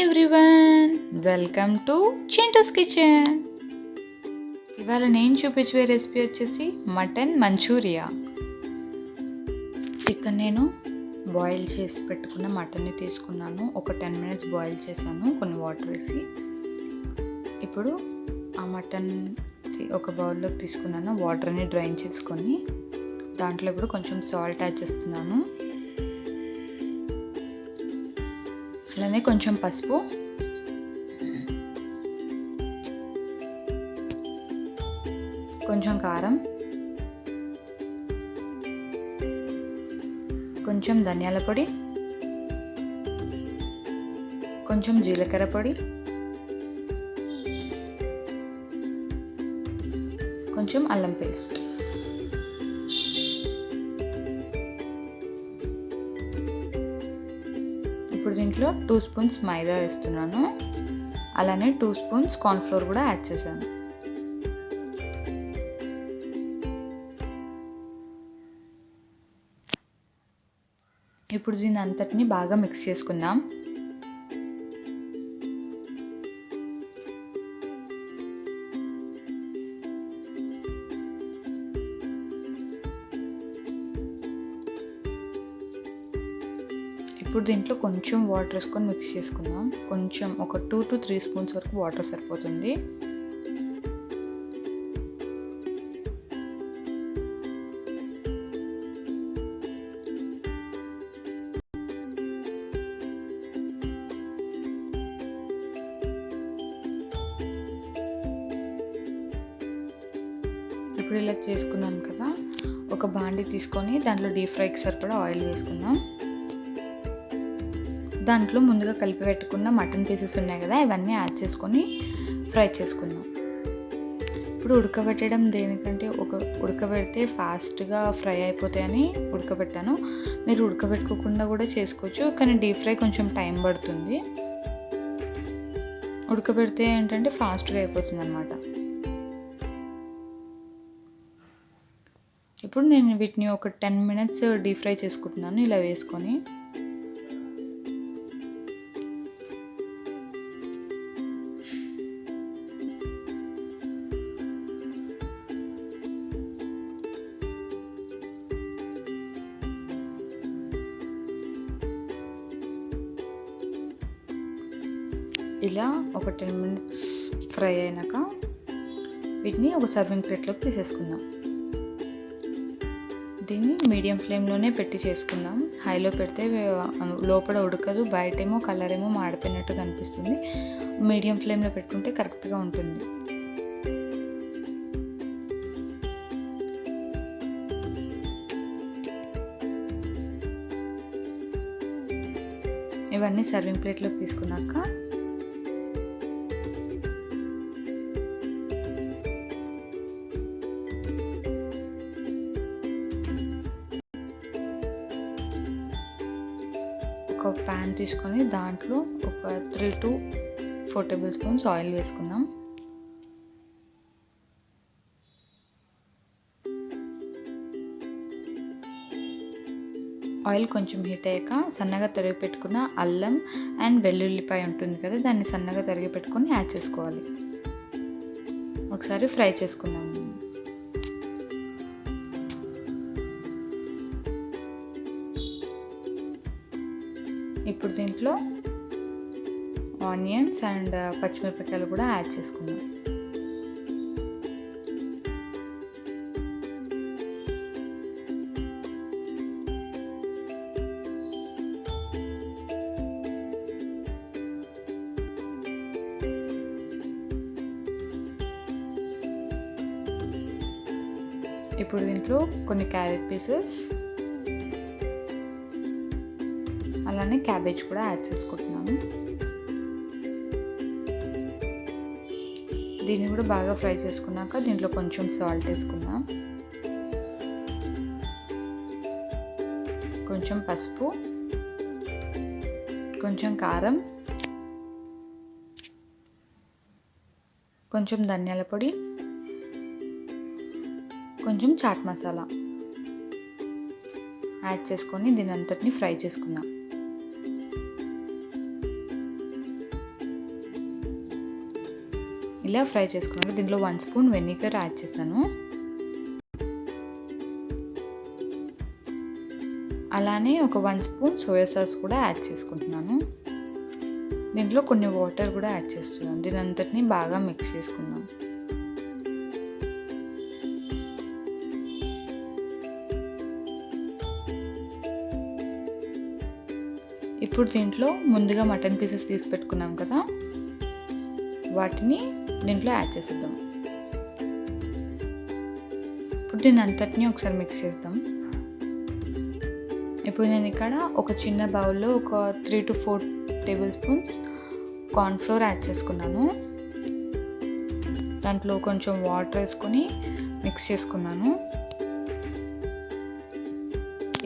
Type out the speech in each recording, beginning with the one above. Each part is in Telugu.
Everyone, welcome to Chintu's kitchen. ఇవాళ నేను చూపించే రెసిపీ వచ్చేసి మటన్ మంచూరియా. ఇక్కడ నేను బాయిల్ చేసి పెట్టుకున్న మటన్ని తీసుకున్నాను. ఒక 10 minutes బాయిల్ చేశాను కొన్ని వాటర్ వేసి. ఇప్పుడు ఆ మటన్ ఒక బౌల్లోకి తీసుకున్నాను. వాటర్ని డ్రైన్ చేసుకొని దాంట్లో ఇప్పుడు కొంచెం సాల్ట్ యాడ్ చేస్తున్నాను. అలానే కొంచెం పసుపు, కొంచెం కారం, కొంచెం ధనియాల పొడి, కొంచెం జీలకర్ర పొడి, కొంచెం అల్లం పేస్ట్. ఇప్పుడు దీంట్లో 2 spoons మైదా వేస్తున్నాను. అలానే 2 spoons కార్న్ఫ్లోర్ కూడా యాడ్ చేశాను. ఇప్పుడు దీని అంతటిని బాగా మిక్స్ చేసుకుందాం. ఇప్పుడు దీంట్లో కొంచెం వాటర్ వేసుకొని మిక్స్ చేసుకుందాం. కొంచెం ఒక 2 to 3 spoons వరకు వాటర్ సరిపోతుంది. ఇప్పుడు ఇలా చేసుకున్నాం కదా, ఒక బాండి తీసుకొని దాంట్లో డీప్ ఫ్రైకి సరిపడా ఆయిల్ వేసుకుందాం. దాంట్లో ముందుగా కలిపి పెట్టుకున్న మటన్ పీసెస్ ఉన్నాయి కదా, ఇవన్నీ యాడ్ చేసుకొని ఫ్రై చేసుకుందాం. ఇప్పుడు ఉడకబెట్టడం దేనికంటే ఉడకబెడితే ఫాస్ట్గా ఫ్రై అయిపోతాయని ఉడకబెట్టాను. మీరు ఉడకబెట్టుకోకుండా కూడా చేసుకోవచ్చు, కానీ డీప్ ఫ్రై కొంచెం టైం పడుతుంది. ఉడకబెడితే ఏంటంటే ఫాస్ట్గా అయిపోతుంది అన్నమాట. ఇప్పుడు నేను వీటిని ఒక 10 minutes డీప్ ఫ్రై చేసుకుంటున్నాను ఇలా వేసుకొని. ఇలా ఒక 10 minutes ఫ్రై అయినాక వీటిని ఒక సర్వింగ్ ప్లేట్లోకి తీసేసుకుందాం. దీన్ని మీడియం ఫ్లేమ్లోనే పెట్టి చేసుకుందాం. హైలో పెడితే లోపల ఉడకదు, బయటేమో కలర్ ఏమో మాడిపోయినట్టు కనిపిస్తుంది. మీడియం ఫ్లేమ్లో పెట్టుకుంటే కరెక్ట్గా ఉంటుంది. ఇవన్నీ సర్వింగ్ ప్లేట్లోకి తీసుకున్నాక ఒక ప్యాన్ తీసుకొని దాంట్లో ఒక 3 to 4 tablespoons ఆయిల్ వేసుకుందాం. ఆయిల్ కొంచెం హీట్ అయ్యాక సన్నగా తరిగి పెట్టుకున్న అల్లం అండ్ వెల్లుల్లిపాయ ఉంటుంది కదా, దాన్ని సన్నగా తరిగి పెట్టుకొని యాడ్ చేసుకోవాలి. ఒకసారి ఫ్రై చేసుకుందాం. ఇప్పుడు దీంట్లో ఆనియన్స్ అండ్ పచ్చిమిరపకాయలు కూడా యాడ్ చేసుకుందాం. ఇప్పుడు దీంట్లో కొన్ని క్యారెట్ పీసెస్ అలానే క్యాబేజ్ కూడా యాడ్ చేసుకుంటున్నాను. దీన్ని కూడా బాగా ఫ్రై చేసుకున్నాక దీంట్లో కొంచెం సాల్ట్ వేసుకుందాం, కొంచెం పసుపు, కొంచెం కారం, కొంచెం ధనియాల పొడి, కొంచెం చాట్ మసాలా యాడ్ చేసుకొని దీని అంతటిని ఫ్రై చేసుకుందాం. ఇలా ఫ్రై చేసుకున్నాక దీంట్లో 1 స్పూన్ వెనిగర్ యాడ్ చేశాను. అలానే ఒక 1 స్పూన్ సోయా సాస్ కూడా యాడ్ చేసుకుంటున్నాను. దీంట్లో కొన్ని వాటర్ కూడా యాడ్ చేస్తున్నాను. దీని అంతటిని బాగా మిక్స్ చేసుకుందాం. ఇప్పుడు దీంట్లో ముందుగా మటన్ పీసెస్ తీసి పెట్టుకున్నాం కదా, వాటిని దీంట్లో యాడ్ చేసేద్దాం. ఇప్పుడు దీని అంతటిని ఒకసారి మిక్స్ చేద్దాం. ఇప్పుడు నేను ఇక్కడ ఒక చిన్న బౌల్లో ఒక 3 to 4 table spoons cornflour add చేసుకున్నాను. దాంట్లో కొంచెం వాటర్ వేసుకొని మిక్స్ చేసుకున్నాను.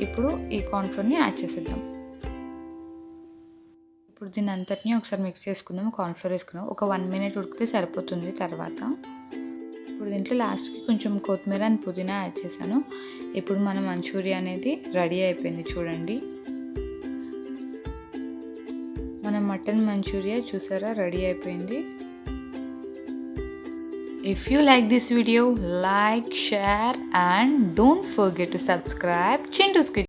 ఇప్పుడు ఈ కార్న్ఫ్లోర్ని యాడ్ చేసేద్దాం. ఇప్పుడు దీన్ని అంతటినీ ఒకసారి మిక్స్ చేసుకుందాం. కార్న్ఫ్లోర్ వేసుకున్నాం. ఒక 1 minute ఉడికితే సరిపోతుంది. తర్వాత ఇప్పుడు దీంట్లో లాస్ట్కి కొంచెం కొత్తిమీర అండ్ పుదీనా యాడ్ చేశాను. ఇప్పుడు మన మంచూరియా అనేది రెడీ అయిపోయింది. చూడండి, మన మటన్ మంచూరియా చూసారా రెడీ అయిపోయింది. If you like this video, like, share and don't forget to subscribe Chintu's Kitchen.